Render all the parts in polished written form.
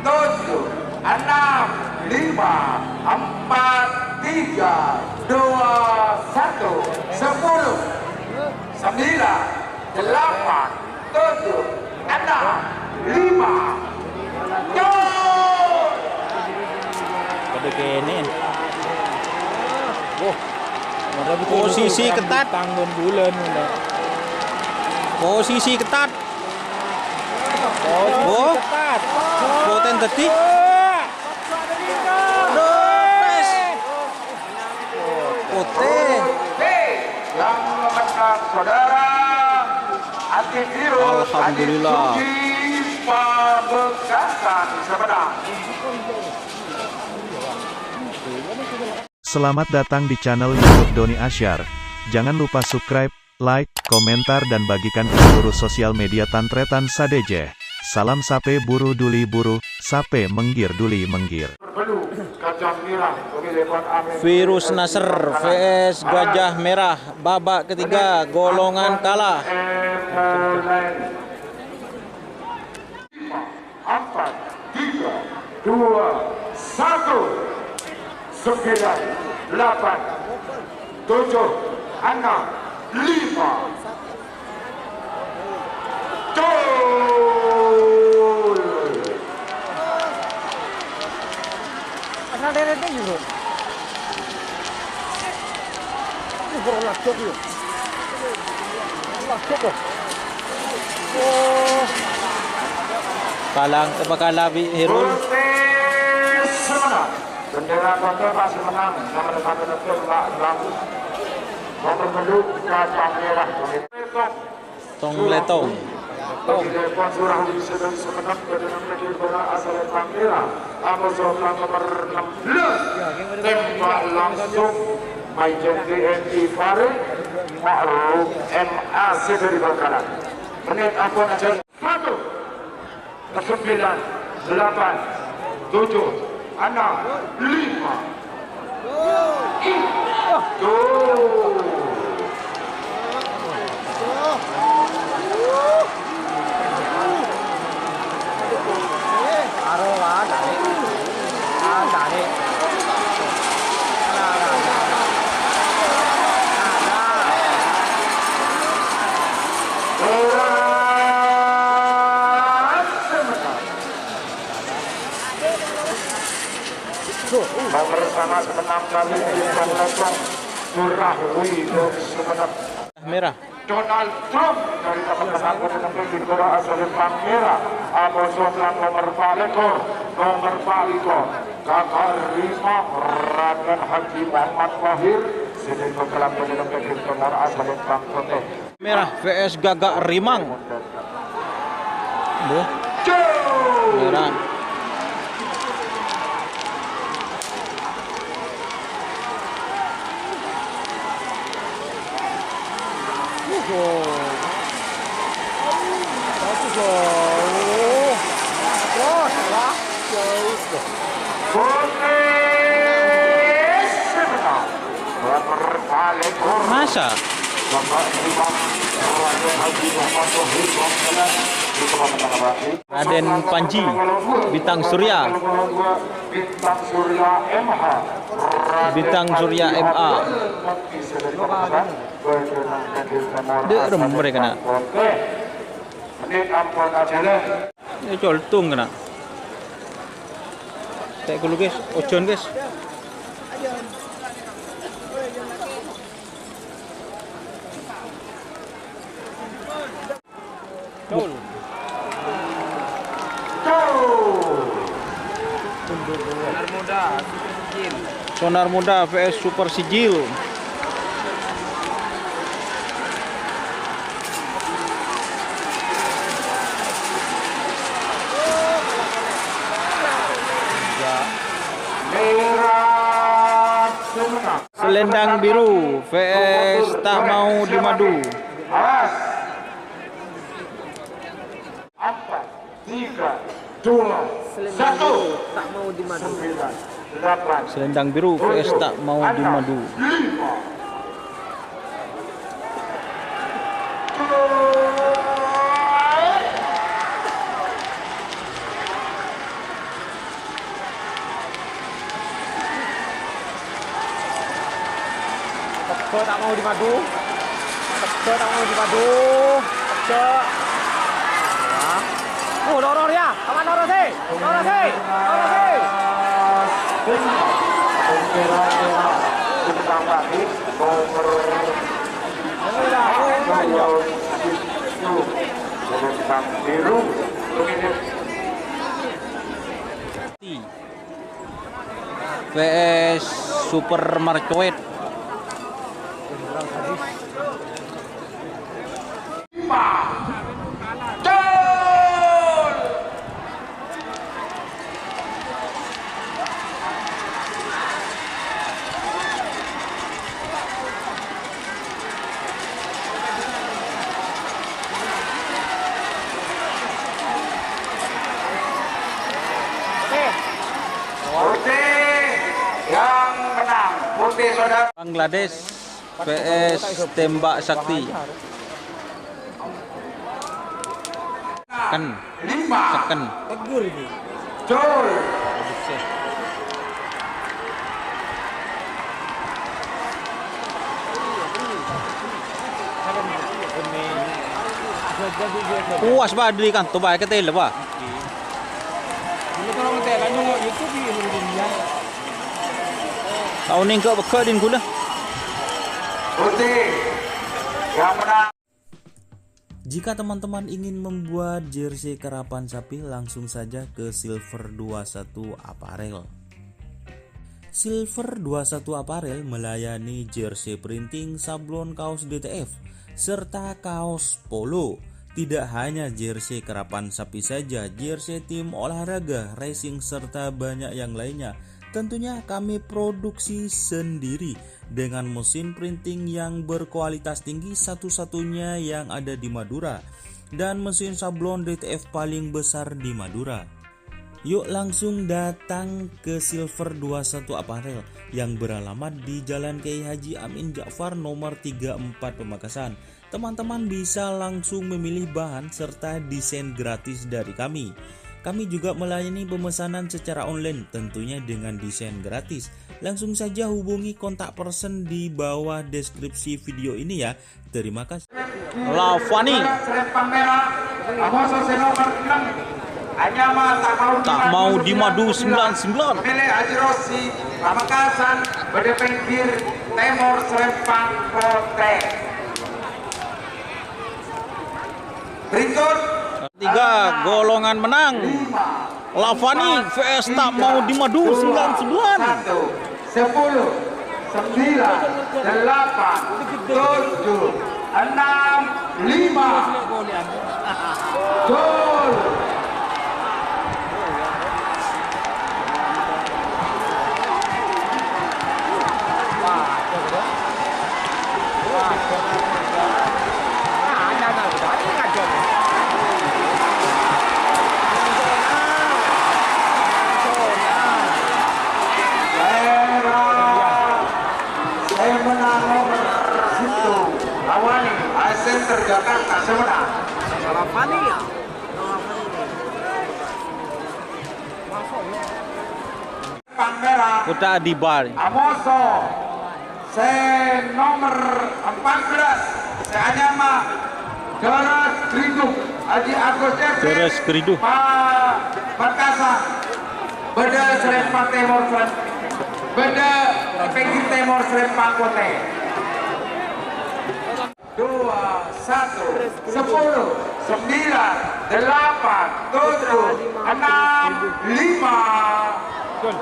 7, 6, 5, 4, 3, 2, 1, 10, 9, 8, 7, 6, 5, Pada kene. Posisi ketat. Tanggon bulan udah. Posisi ketat. Oh, Ketat. poten tadi. Poten. yang menang saudara antivirus Alhamdulillah. Suci Pamekasan Sumedang. Selamat datang di channel YouTube Doni Asyar. Jangan lupa subscribe, like, komentar dan bagikan ke seluruh sosial media Tantretan Sadeje. Salam sape buru duli buru, sape menggir duli menggir. Berbelu Gajah Merah pemilihan Amin. Virus Nasr vs Gajah Merah babak ketiga golongan kalah. 5, 4, 3, 2, 1, 9, 8, 7, 6, 5, Gol! Asal deretnya juga. Ini bola cok yuk. Bola cok kok. Oh. Kalang kalah Hirul. Semenang. Bendera Kota masih menang. Nomor 1 Pak Bangku. Nomor penduk Gajah Merah. Tong letong. Pemilihan surah di sedang semenang dengan negeri bola asal Merah. Amazon nomor 16. Tembak langsung Majen TNI Farid Ma'ruf MAC dari Bangkalan. Menit ampun aja 1, 9, 8, 7, 6, 5. Gol! Nomor sama semenang kali Irfan Lotong Surah Wido Sumeneb. Merah. Donald Trump dari teman-teman negeri Gora asal Merah. Amazon nomor Palekor, nomor Paliko, Kakak Rima Raden Haji Muhammad Wahir. Sedang kelam negeri Gora asal Bangkote. Merah vs Gagak Rimang. Duh. Merah. Masa? Raden Panji, Bintang Surya. Bintang Surya MH. Bintang Surya MA. Derem mereka nak. Menit ampun aja lah. Ini coltung kena. Kayak dulu guys, ojon guys. Gol. Sonar Muda vs Super Sigil. Selendang Biru vs Tak Mau di Madu. Awas. 4, 3, 2, 1. Tak mau di madu. 8. Selendang Biru vs Tak Mau di Madu. 5. Teke tak mau dimadu. Teke tak mau dimadu. Teke. Ya. Dorong dia. Aman dorong sih. Dorong sih. Dorong sih. Bintang Batik nomor bintang biru VS Super Marcoet. yang menang putih saudara. Bangladesh VS Tembak Sakti. Kan 5 tekan. Tegur ini. Jol. Puas ba diri kan to ba ke tel ba. Ini kalau kita lanjut YouTube ini dia. Tahun ning ke beka din gula. Putih yang menang. Jika teman-teman ingin membuat jersey karapan sapi, langsung saja ke Silver 21 Apparel. Silver 21 Apparel melayani jersey printing, sablon kaos DTF, serta kaos polo. Tidak hanya jersey karapan sapi saja, jersey tim olahraga, racing, serta banyak yang lainnya. Tentunya kami produksi sendiri dengan mesin printing yang berkualitas tinggi, satu-satunya yang ada di Madura, dan mesin sablon DTF paling besar di Madura. Yuk langsung datang ke Silver 21 Apparel yang beralamat di Jalan Kiai Haji Amin Ja'far nomor 34 Pamekasan. Teman-teman bisa langsung memilih bahan serta desain gratis dari kami. Kami juga melayani pemesanan secara online, tentunya dengan desain gratis. Langsung saja hubungi kontak person di bawah deskripsi video ini ya. Terima kasih. Lavani Serempang merah. Amoso nomor 6. Anyama tak mau dimadu 99. Milik Haji Rossi Pamekasan berdepengkir Timur Serempang Kote. Berikut 3 golongan menang. Lavani VS tak mau dimadu 99. 1, 10, 9, 8, 7, 6, 5. Gol. Awani, Center Jakarta semenang. Lavani ya. Pang merah. Kota di bar. Amoso. Nomor 14. Seanyama. Geras Kriduk. Haji Agus FC. Geras Kriduk. Makassar. Beda Serempang Timur. Beda Pengki Timur Serempang Kote. 2, 1, 10, 9, 8, 7, 6, 5. Gol.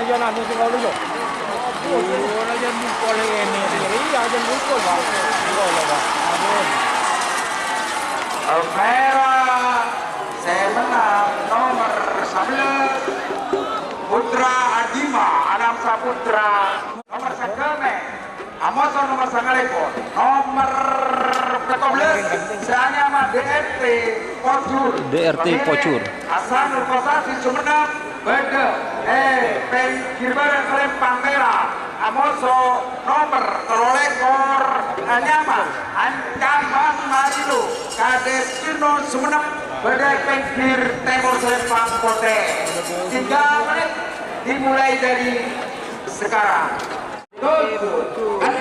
Jangan musim lalu yo. Oh, jangan mukul ini. Iya, jangan mukul bang. Gol bang. Merah, saya menang nomor 11 Putra Adima, Anam Saputra. Nomor 9 Amoso nomor 9 nomor 14 saya nama DRT Pocur. DRT Pocur. Hasanul Kosasi Sumenep. Beda Pengkir Barat Serempang Merah Amoso nomor terolekor Anyama Ancaman Marino Kades Cino Sumenep Badai Pengkir Timur Selempang Kote 3 menit dimulai dari sekarang. 7, 6, 5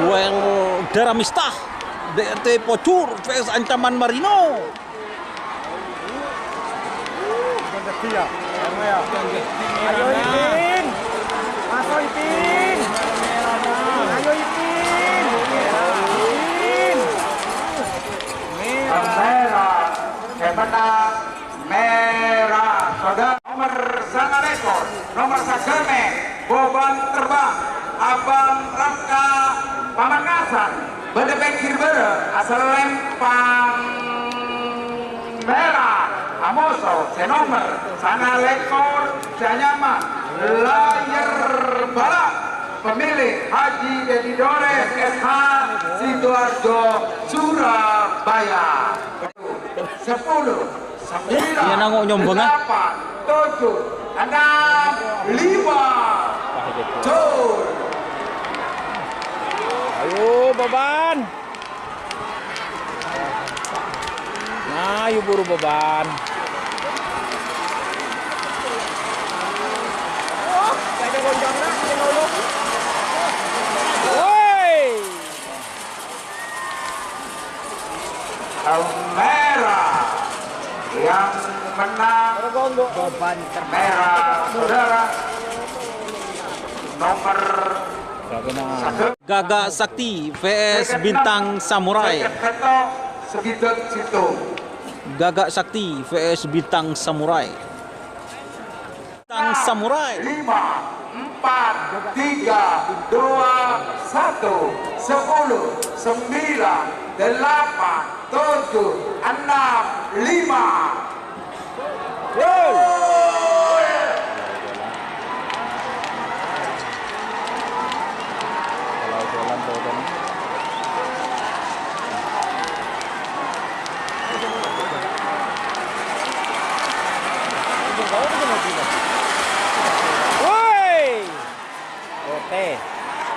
Duel Daramistah DRT Pocur vs Ancaman Marino. Ayo Ipin, masuk Ipin. Ayo Ipin. merah kemenang merah saudara nomor sana rekor nomor sageme boban terbang abang rangka pamakasan bedepeng bere asal lempang merah Amoso senomer sana rekor Janyama layar balap pemilik Haji Dedi Dore SH Sidoarjo Surabaya 10 9 Iya, nangok nyombong, 8 7 6 5 tur. Ayo beban. Nah, ayo buru beban. Merah yang menang merah saudara nomor Gagak Sakti vs Bintang Samurai. Gagak Sakti vs Bintang Samurai. Bintang Samurai. 5 4 3 2 1 10 9 8 7 6 5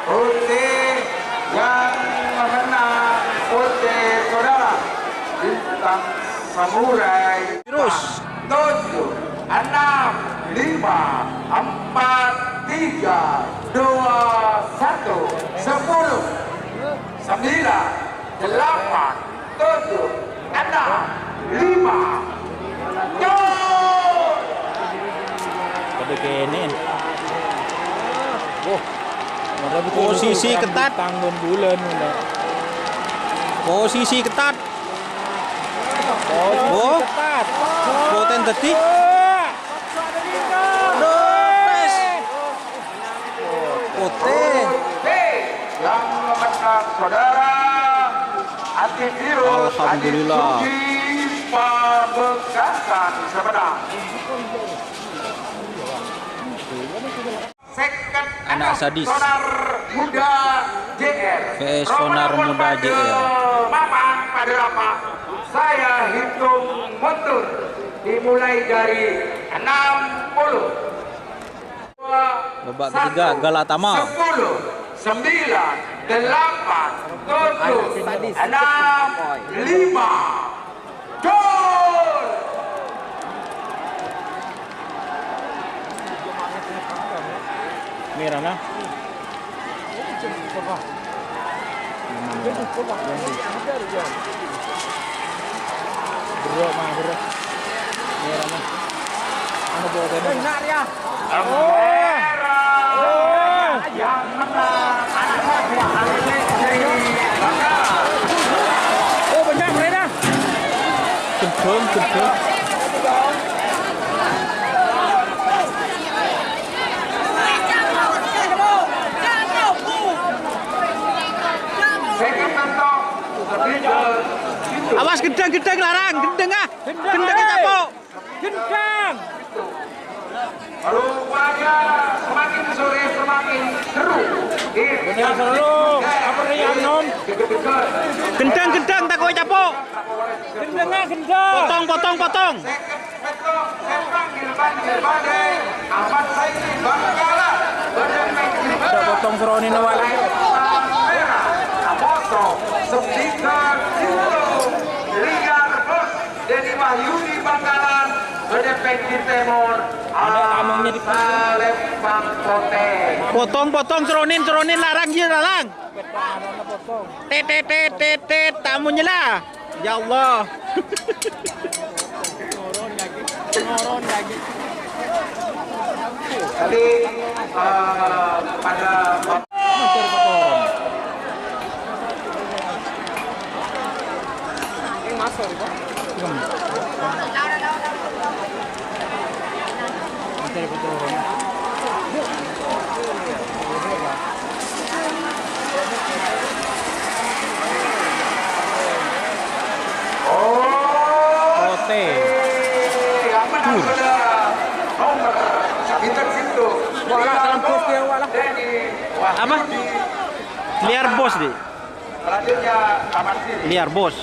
Putih yang menang putih saudara Bintang Samurai Terus 7 6 5 4 3 2 1 10 9 8 7 6 5 kedekenin. Posisi ketat. Tanggung bulan udah. Posisi ketat. Oh, ketat. Poten detik. Poten. yang menang saudara antivirus Alhamdulillah. Pamekasan Sumedang. Second Anak sadis. Sonar Muda JR VS Sonar Muda JR. Papan pada apa? Saya hitung mundur dimulai dari 60 Babak ketiga Galatama. 10 9 8 7 6 5 gol. Merah nah. Bro mah bro. Merah mah. Anu bawa teh. Benar ya. Merah yang menang adalah Oh banyak merah. Gendong. Awas gedang larang, gedang ah. Gedang capok. Gedang. Rupanya semakin sore semakin seru. Benar seru. Apa nih non? Gedang tak kau capok. Gedang. Potong. Saya panggil badai Ahmad Saidi Bangkalan berdepek Udah potong Seroni nawal. merah Amoso Septikan Kilo Liar Bos Dedi Wahyudi Bangkalan berdepek di Timur tamangnya di Salep Bangkote. Potong Seronin larang je larang. Tet tamunya lah. Ya Allah. Ngoron lagi. Tadi pada Mencari kotoran. Yang masuk itu. Mencari kotoran. Ote. Apa? Liar bos deh. Selanjutnya Ahmad Siri. Liar bos.